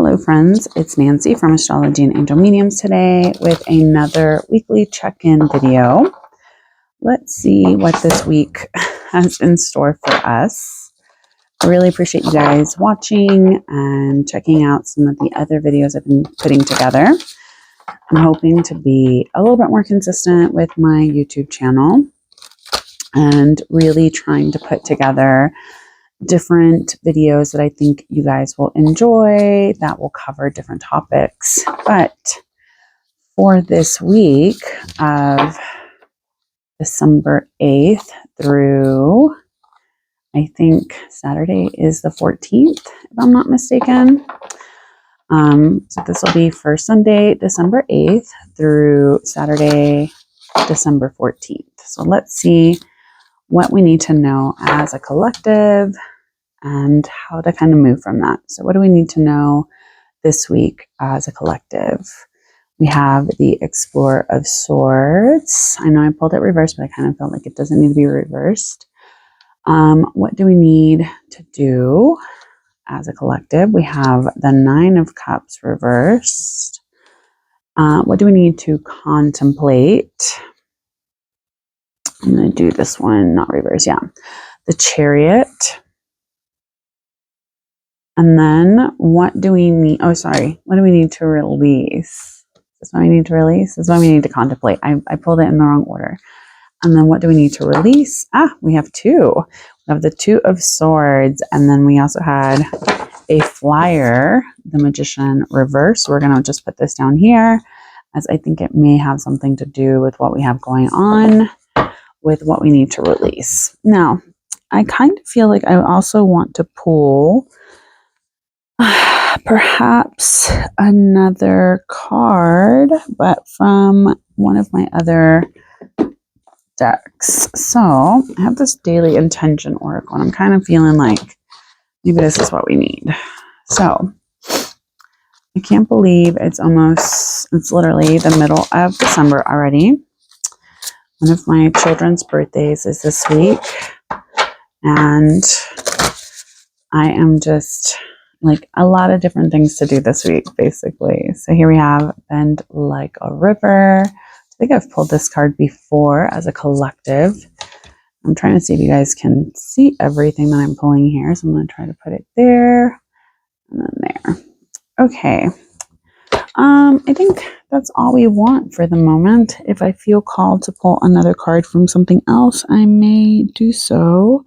Hello friends, it's Nancy from Astrology and Angel Mediums today with another weekly check-in video. Let's see what this week has in store for us. I really appreciate you guys watching and checking out some of the other videos I've been putting together. I'm hoping to be a little bit more consistent with my YouTube channel and really trying to put together different videos that I think you guys will enjoy that will cover different topics. But for this week of December 8th through, I think Saturday is the 14th, if I'm not mistaken. So this will be for Sunday, December 8th through Saturday, December 14th. So let's see what we need to know as a collective and how to kind of move from that. So what do we need to know this week as a collective? We have the Explorer of Swords. I know I pulled it reversed, but I kind of felt like it doesn't need to be reversed. What do we need to do as a collective? We have the Nine of Cups reversed. What do we need to contemplate? I'm going to do this one, not reverse, yeah. The Chariot. And then what do we need? Oh, sorry. What do we need to release? Is this what we need to release? This is what we need to contemplate. I pulled it in the wrong order. And then what do we need to release? We have two. We have the Two of Swords. And then we also had a flyer, the Magician reverse. So we're going to just put this down here, as I think it may have something to do with what we have going on with what we need to release. Now, I kind of feel like I also want to pull perhaps another card, but from one of my other decks. So I have this Daily Intention Oracle, and I'm kind of feeling like maybe this is what we need. So I can't believe it's literally the middle of December already. One of my children's birthdays is this week, and I am just like a lot of different things to do this week, basically. So here we have Bend Like a River. I think I've pulled this card before as a collective. I'm trying to see if you guys can see everything that I'm pulling here. So I'm going to try to put it there and then there. Okay. I think that's all we want for the moment. If I feel called to pull another card from something else, I may do so.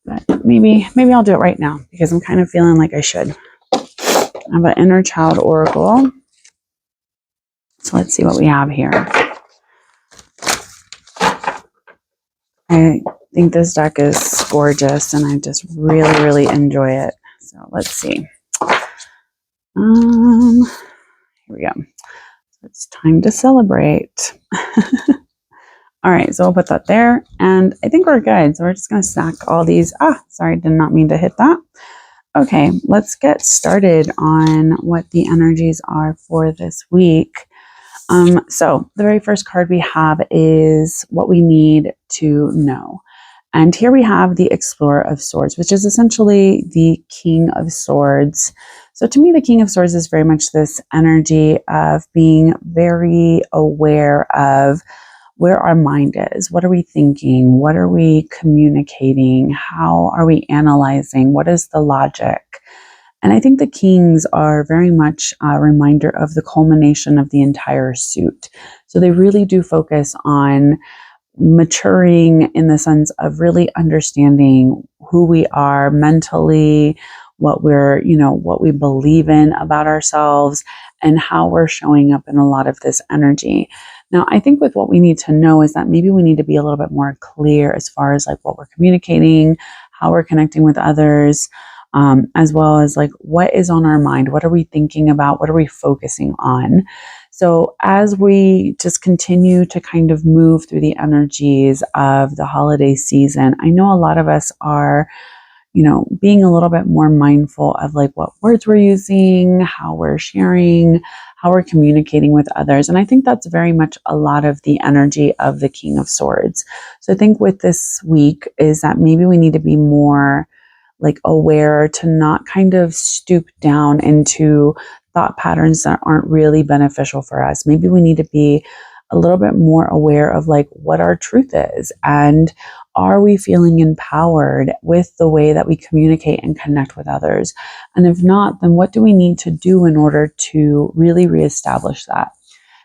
But maybe I'll do it right now because I'm kind of feeling like I should. I have an Inner Child Oracle. So let's see what we have here. I think this deck is gorgeous and I just really, really enjoy it. So let's see. Here we go. It's time to celebrate. All right, so we'll put that there, and I think we're good. So we're just going to stack all these. Sorry, did not mean to hit that. Okay, let's get started on what the energies are for this week. So the very first card we have is what we need to know. And here we have the Explorer of Swords, which is essentially the King of Swords. So to me, the King of Swords is very much this energy of being very aware of where our mind is. What are we thinking? What are we communicating? How are we analyzing? What is the logic? And I think the Kings are very much a reminder of the culmination of the entire suit. So they really do focus on maturing in the sense of really understanding who we are mentally, what we believe in about ourselves, and how we're showing up in a lot of this energy. Now, I think with what we need to know is that maybe we need to be a little bit more clear as far as like what we're communicating, how we're connecting with others, as well as like what is on our mind, what are we thinking about, what are we focusing on. So as we just continue to kind of move through the energies of the holiday season, I know a lot of us are, being a little bit more mindful of like what words we're using, how we're sharing, how we're communicating with others. And I think that's very much a lot of the energy of the King of Swords. So I think with this week is that maybe we need to be more like aware, to not kind of stoop down into thought patterns that aren't really beneficial for us. Maybe we need to be a little bit more aware of like what our truth is, and are we feeling empowered with the way that we communicate and connect with others? And if not, then what do we need to do in order to really reestablish that?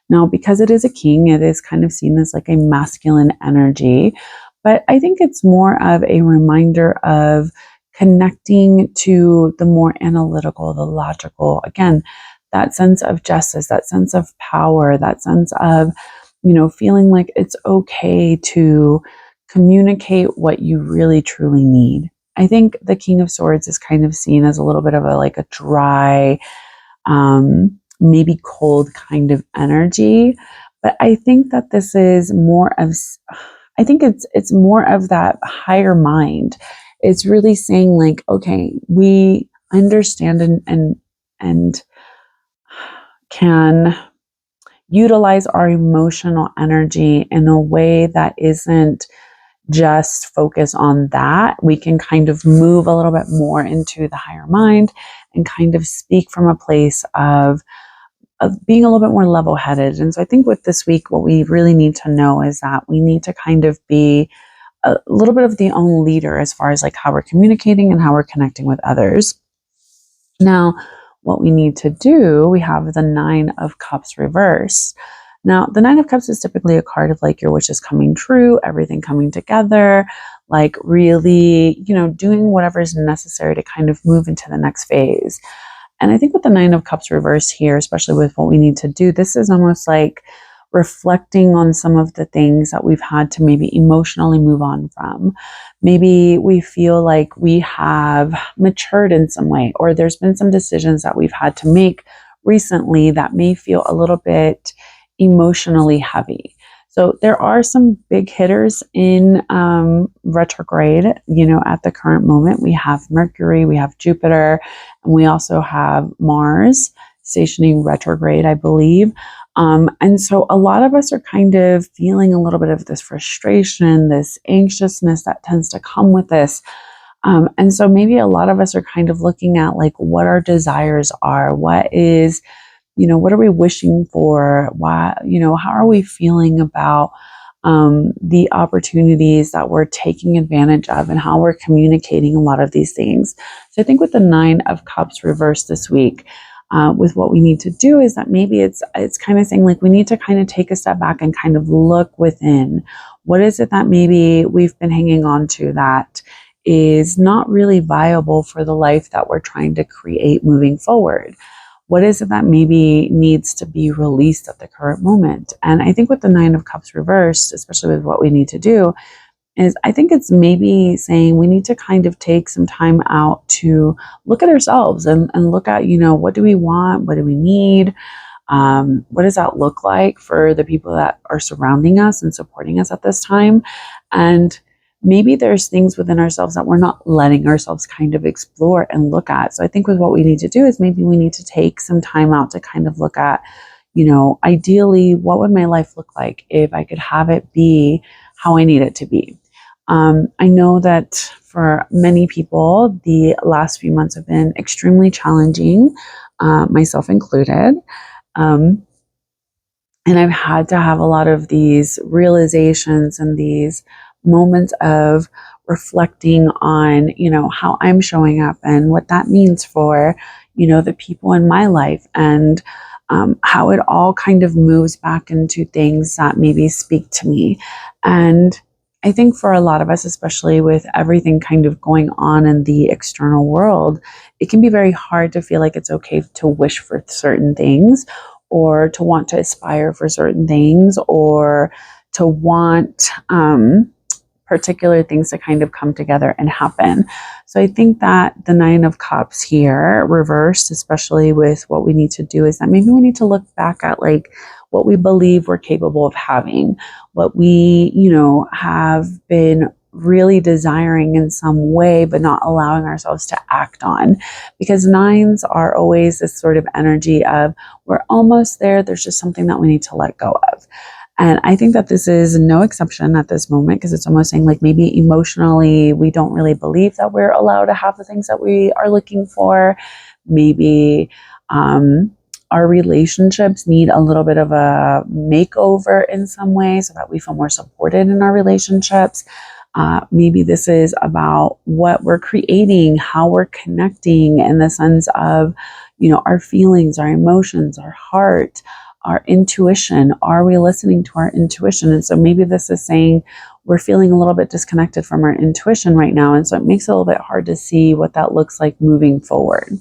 Now, because it is a king, it is kind of seen as like a masculine energy, but I think it's more of a reminder of connecting to the more analytical, the logical, again, that sense of justice, that sense of power, that sense of, feeling like it's okay to communicate what you really truly need. I think the King of Swords is kind of seen as a little bit of a dry, maybe cold kind of energy. But I think that this is more of, I think it's more of that higher mind. It's really saying like, okay, we understand and can utilize our emotional energy in a way that isn't just focus on that. We can kind of move a little bit more into the higher mind and kind of speak from a place of being a little bit more level headed. And so I think with this week, what we really need to know is that we need to kind of be a little bit of the own leader as far as like how we're communicating and how we're connecting with others. Now, what we need to do, we have the Nine of Cups reverse. Now, the Nine of Cups is typically a card of like your wishes coming true, everything coming together, like really, doing whatever is necessary to kind of move into the next phase. And I think with the Nine of Cups reverse here, especially with what we need to do, this is almost like reflecting on some of the things that we've had to maybe emotionally move on from. Maybe we feel like we have matured in some way, or there's been some decisions that we've had to make recently that may feel a little bit emotionally heavy. So there are some big hitters in retrograde, at the current moment. We have Mercury, we have Jupiter, and we also have Mars stationing retrograde, I believe. And so a lot of us are kind of feeling a little bit of this frustration, this anxiousness that tends to come with this. And so maybe a lot of us are kind of looking at like what our desires are, what are we wishing for? Why, how are we feeling about the opportunities that we're taking advantage of and how we're communicating a lot of these things? So I think with the Nine of Cups reversed this week, with what we need to do is that maybe it's kind of saying like we need to kind of take a step back and kind of look within. What is it that maybe we've been hanging on to that is not really viable for the life that we're trying to create moving forward? What is it that maybe needs to be released at the current moment? And I think with the Nine of Cups reversed, especially with what we need to do, is I think it's maybe saying we need to kind of take some time out to look at ourselves and look at, what do we want? What do we need? What does that look like for the people that are surrounding us and supporting us at this time? And maybe there's things within ourselves that we're not letting ourselves kind of explore and look at. So I think with what we need to do is maybe we need to take some time out to kind of look at, ideally, what would my life look like if I could have it be how I need it to be? I know that for many people, the last few months have been extremely challenging, myself included. And I've had to have a lot of these realizations and these moments of reflecting on, how I'm showing up and what that means for, the people in my life, and how it all kind of moves back into things that maybe speak to me. And I think for a lot of us, especially with everything kind of going on in the external world, it can be very hard to feel like it's okay to wish for certain things, or to want to aspire for certain things, or to want particular things to kind of come together and happen. So I think that the Nine of Cups here reversed, especially with what we need to do, is that maybe we need to look back at like what we believe we're capable of having, what we, have been really desiring in some way, but not allowing ourselves to act on. Because nines are always this sort of energy of we're almost there. There's just something that we need to let go of. And I think that this is no exception at this moment, because it's almost saying like maybe emotionally we don't really believe that we're allowed to have the things that we are looking for. Maybe our relationships need a little bit of a makeover in some way so that we feel more supported in our relationships. Maybe this is about what we're creating, how we're connecting in the sense of, our feelings, our emotions, our heart, our intuition. Are we listening to our intuition? And so maybe this is saying we're feeling a little bit disconnected from our intuition right now. And so it makes it a little bit hard to see what that looks like moving forward.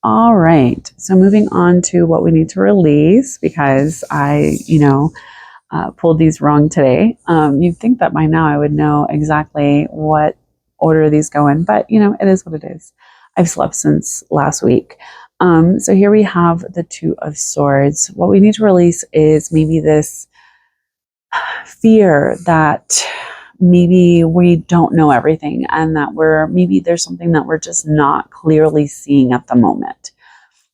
All right. So moving on to what we need to release, because I, pulled these wrong today. You'd think that by now I would know exactly what order these go in, but it is what it is. I've slept since last week. So here we have the Two of Swords. What we need to release is maybe this fear that maybe we don't know everything, and that maybe there's something that we're just not clearly seeing at the moment.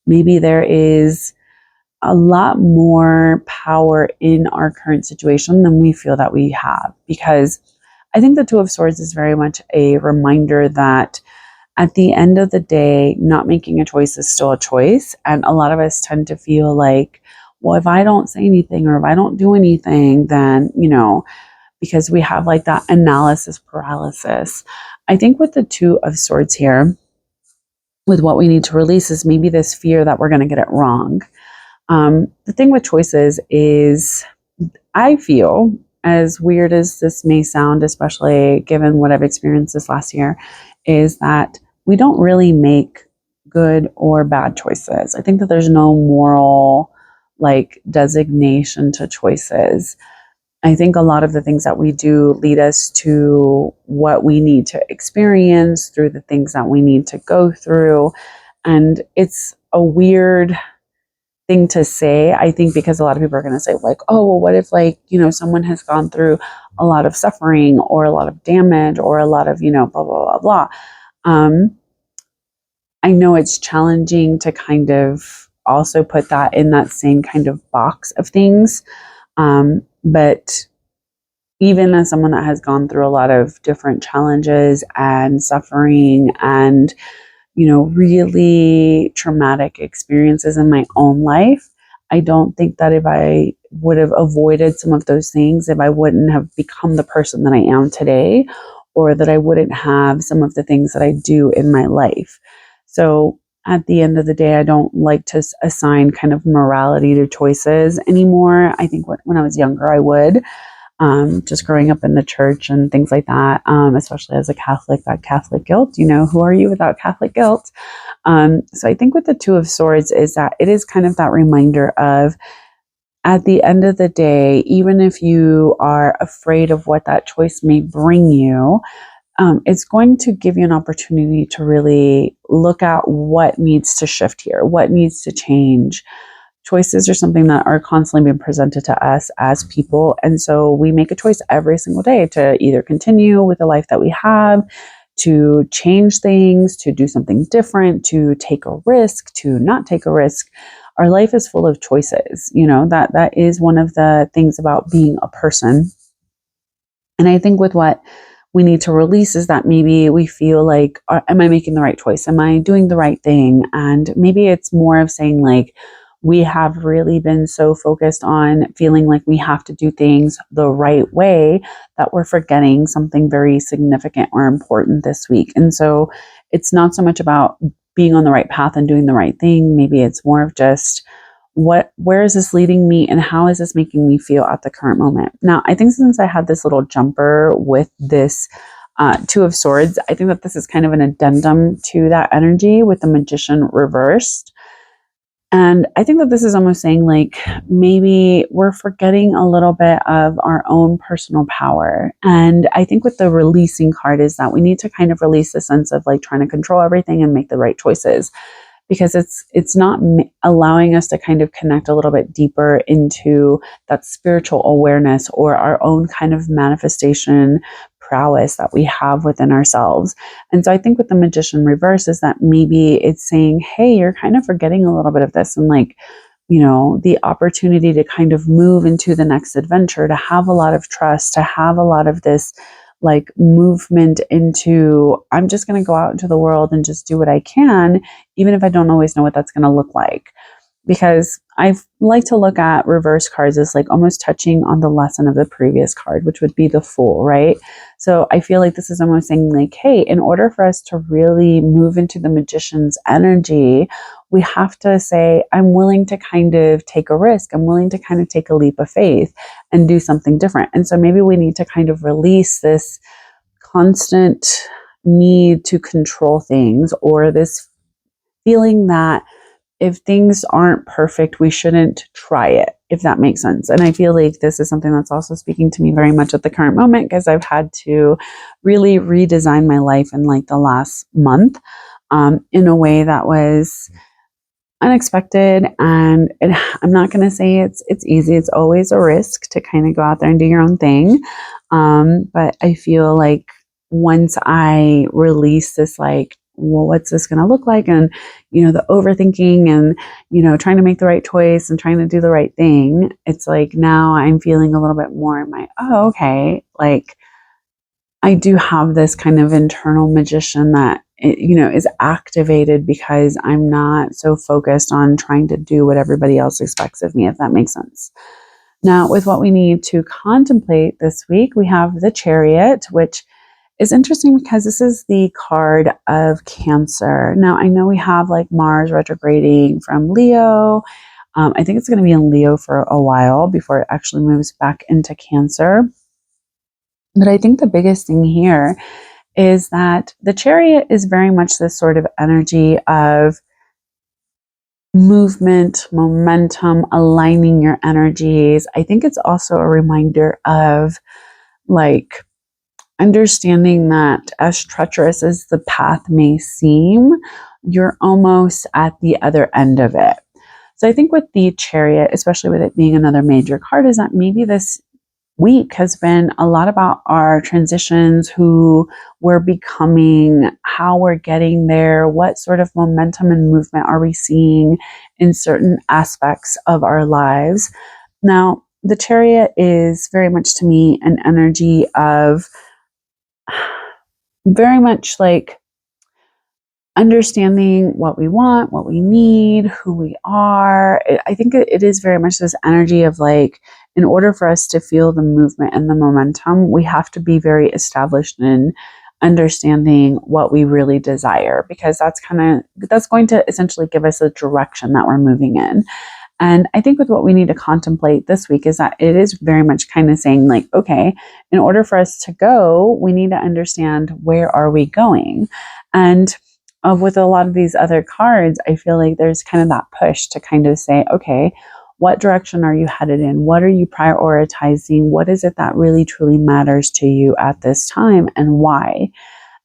Maybe there is a lot more power in our current situation than we feel that we have, because I think the Two of Swords is very much a reminder that at the end of the day, not making a choice is still a choice. And a lot of us tend to feel like, well, if I don't say anything or if I don't do anything, then, because we have like that analysis paralysis. I think with the Two of Swords here, with what we need to release is maybe this fear that we're going to get it wrong. The thing with choices is, I feel, as weird as this may sound, especially given what I've experienced this last year, is that we don't really make good or bad choices. I think that there's no moral designation to choices. I think a lot of the things that we do lead us to what we need to experience through the things that we need to go through. And it's a weird thing to say, I think, because a lot of people are going to say like, oh, well, what if someone has gone through a lot of suffering or a lot of damage or a lot of, blah, blah, blah, blah. I know it's challenging to kind of also put that in that same kind of box of things. But even as someone that has gone through a lot of different challenges and suffering and, really traumatic experiences in my own life, I don't think that if I would have avoided some of those things, if I wouldn't have become the person that I am today, or that I wouldn't have some of the things that I do in my life. So at the end of the day, I don't like to assign kind of morality to choices anymore. I think when I was younger, I would. Just growing up in the church and things like that, especially as a Catholic, that Catholic guilt, who are you without Catholic guilt? So I think with the Two of Swords is that it is kind of that reminder of, at the end of the day, even if you are afraid of what that choice may bring you, it's going to give you an opportunity to really look at what needs to shift here, what needs to change. Choices are something that are constantly being presented to us as people. And so we make a choice every single day to either continue with the life that we have, to change things, to do something different, to take a risk, to not take a risk. Our life is full of choices. That is one of the things about being a person. And I think with what we need to release is that maybe we feel like, am I making the right choice? Am I doing the right thing? And maybe it's more of saying like, we have really been so focused on feeling like we have to do things the right way that we're forgetting something very significant or important this week. And so it's not so much about being on the right path and doing the right thing. Maybe it's more of just, where is this leading me and how is this making me feel at the current moment? Now, I think since I had this little jumper with this Two of Swords, I think that this is kind of an addendum to that energy with the Magician reversed. And I think that this is almost saying like, maybe we're forgetting a little bit of our own personal power. And I think with the releasing card is that we need to kind of release the sense of like trying to control everything and make the right choices, because it's not allowing us to kind of connect a little bit deeper into that spiritual awareness or our own kind of manifestation prowess that we have within ourselves. And so I think with the Magician reverse is that maybe it's saying, hey, you're kind of forgetting a little bit of this, and like the opportunity to kind of move into the next adventure, to have a lot of trust, to have a lot of this like movement into, I'm just going to go out into the world and just do what I can, even if I don't always know what that's going to look like. Because I like to look at reverse cards as like almost touching on the lesson of the previous card, which would be the Fool, right? So I feel like this is almost saying like, hey, in order for us to really move into the magician's energy, we have to say, I'm willing to kind of take a risk. I'm willing to kind of take a leap of faith and do something different. And so maybe we need to kind of release this constant need to control things, or this feeling that if things aren't perfect, we shouldn't try it, if that makes sense. And I feel like this is something that's also speaking to me very much at the current moment, because I've had to really redesign my life in like the last month, in a way that was unexpected. And I'm not going to say it's easy. It's always a risk to kind of go out there and do your own thing. But I feel like once I release this, like, well, what's this going to look like? And, the overthinking and, trying to make the right choice and trying to do the right thing. It's like now I'm feeling a little bit more in my, oh, okay. Like I do have this kind of internal magician that, is activated because I'm not so focused on trying to do what everybody else expects of me, if that makes sense. Now, with what we need to contemplate this week, we have the Chariot, which is interesting because this is the card of Cancer. Now, I know we have like Mars retrograding from Leo. I think it's going to be in Leo for a while before it actually moves back into Cancer. But I think the biggest thing here is that the Chariot is very much this sort of energy of movement, momentum, aligning your energies. I think it's also a reminder of like understanding that as treacherous as the path may seem, you're almost at the other end of it. So I think with the Chariot, especially with it being another major card, is that maybe this week has been a lot about our transitions, who we're becoming, how we're getting there, what sort of momentum and movement are we seeing in certain aspects of our lives. Now, the Chariot is very much to me an energy of very much like understanding what we want, what we need, who we are. I think it is very much this energy of like, in order for us to feel the movement and the momentum, we have to be very established in understanding what we really desire, because that's going to essentially give us a direction that we're moving in. And I think with what we need to contemplate this week is that it is very much kind of saying like, okay, in order for us to go, we need to understand, where are we going? And with a lot of these other cards, I feel like there's kind of that push to kind of say, okay, what direction are you headed in? What are you prioritizing? What is it that really truly matters to you at this time, and why?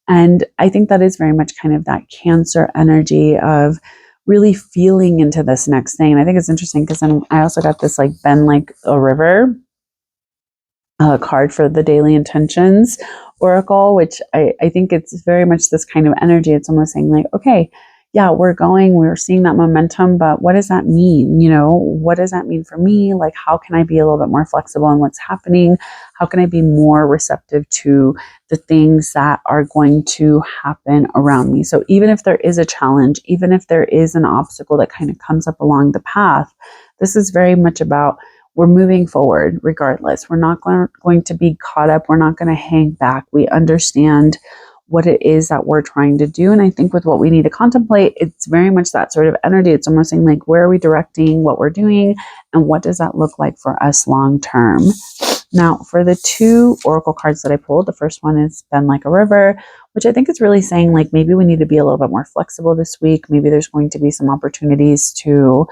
And I think that is very much kind of that Cancer energy of really feeling into this next thing. And I think it's interesting because then I also got this like bend like a river card for the daily intentions oracle, which I think it's very much this kind of energy. It's almost saying like, okay, yeah, we're seeing that momentum, but what does that mean? What does that mean for me? Like, how can I be a little bit more flexible in what's happening? How can I be more receptive to the things that are going to happen around me? So even if there is a challenge, even if there is an obstacle that kind of comes up along the path, this is very much about, we're moving forward regardless. We're not going to be caught up. We're not going to hang back. We understand what it is that we're trying to do. And I think with what we need to contemplate, it's very much that sort of energy. It's almost saying like, where are we directing what we're doing, and what does that look like for us long term? Now, for the two oracle cards that I pulled, the first one is Bend Like a River, which I think is really saying like, maybe we need to be a little bit more flexible this week. Maybe there's going to be some opportunities to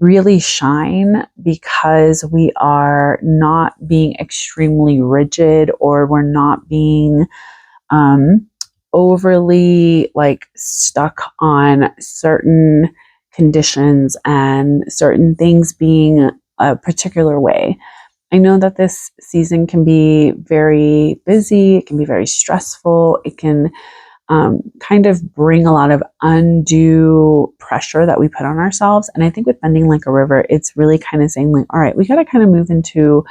really shine, because we are not being extremely rigid, or we're not being overly like stuck on certain conditions and certain things being a particular way. I know that this season can be very busy, it can be very stressful, it can kind of bring a lot of undue pressure that we put on ourselves. And I think with bending like a river, it's really kind of saying like, all right, we got to kind of move into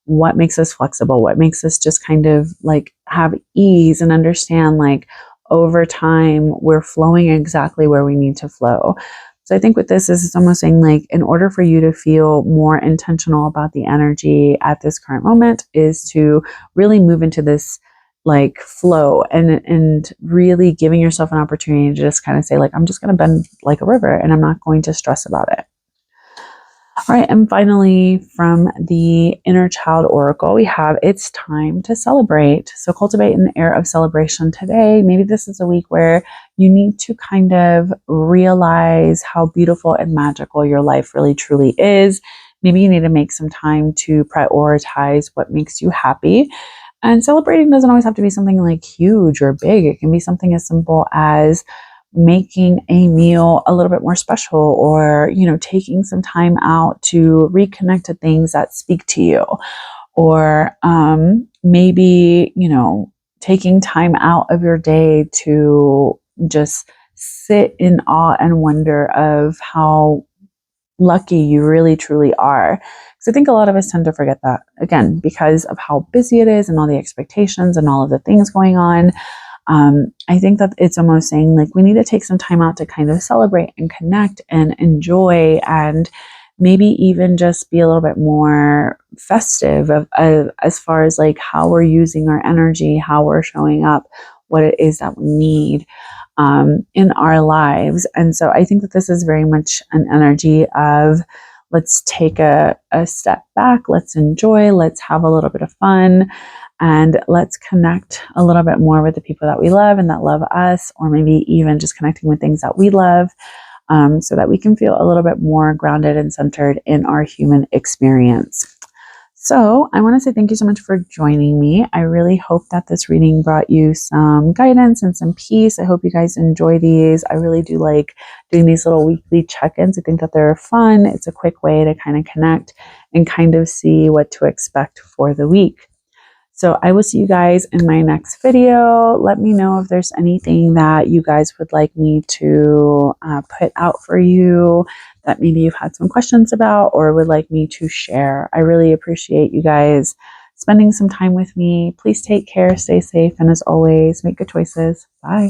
what makes us flexible, what makes us just kind of like have ease and understand like over time we're flowing exactly where we need to flow. So I think with this is it's almost saying like in order for you to feel more intentional about the energy at this current moment is to really move into this like flow and really giving yourself an opportunity to just kind of say like I'm just going to bend like a river and I'm not going to stress about it. All right, and finally, from the Inner Child Oracle, we have it's time to celebrate. So cultivate an air of celebration today. Maybe this is a week where you need to kind of realize how beautiful and magical your life really truly is. Maybe you need to make some time to prioritize what makes you happy. And celebrating doesn't always have to be something like huge or big. It can be something as simple as making a meal a little bit more special, or taking some time out to reconnect to things that speak to you, or maybe taking time out of your day to just sit in awe and wonder of how lucky you really truly are. Because I think a lot of us tend to forget that, again, because of how busy it is and all the expectations and all of the things going on. I think that it's almost saying like we need to take some time out to kind of celebrate and connect and enjoy, and maybe even just be a little bit more festive of as far as like how we're using our energy, how we're showing up, what it is that we need in our lives. And so I think that this is very much an energy of let's take a step back, let's enjoy, let's have a little bit of fun, and let's connect a little bit more with the people that we love and that love us, or maybe even just connecting with things that we love, so that we can feel a little bit more grounded and centered in our human experience. So I want to say thank you so much for joining me. I really hope that this reading brought you some guidance and some peace. I hope you guys enjoy these. I really do like doing these little weekly check-ins. I think that they're fun. It's a quick way to kind of connect and kind of see what to expect for the week. So I will see you guys in my next video. Let me know if there's anything that you guys would like me to put out for you that maybe you've had some questions about or would like me to share. I really appreciate you guys spending some time with me. Please take care, stay safe, and as always, make good choices. Bye.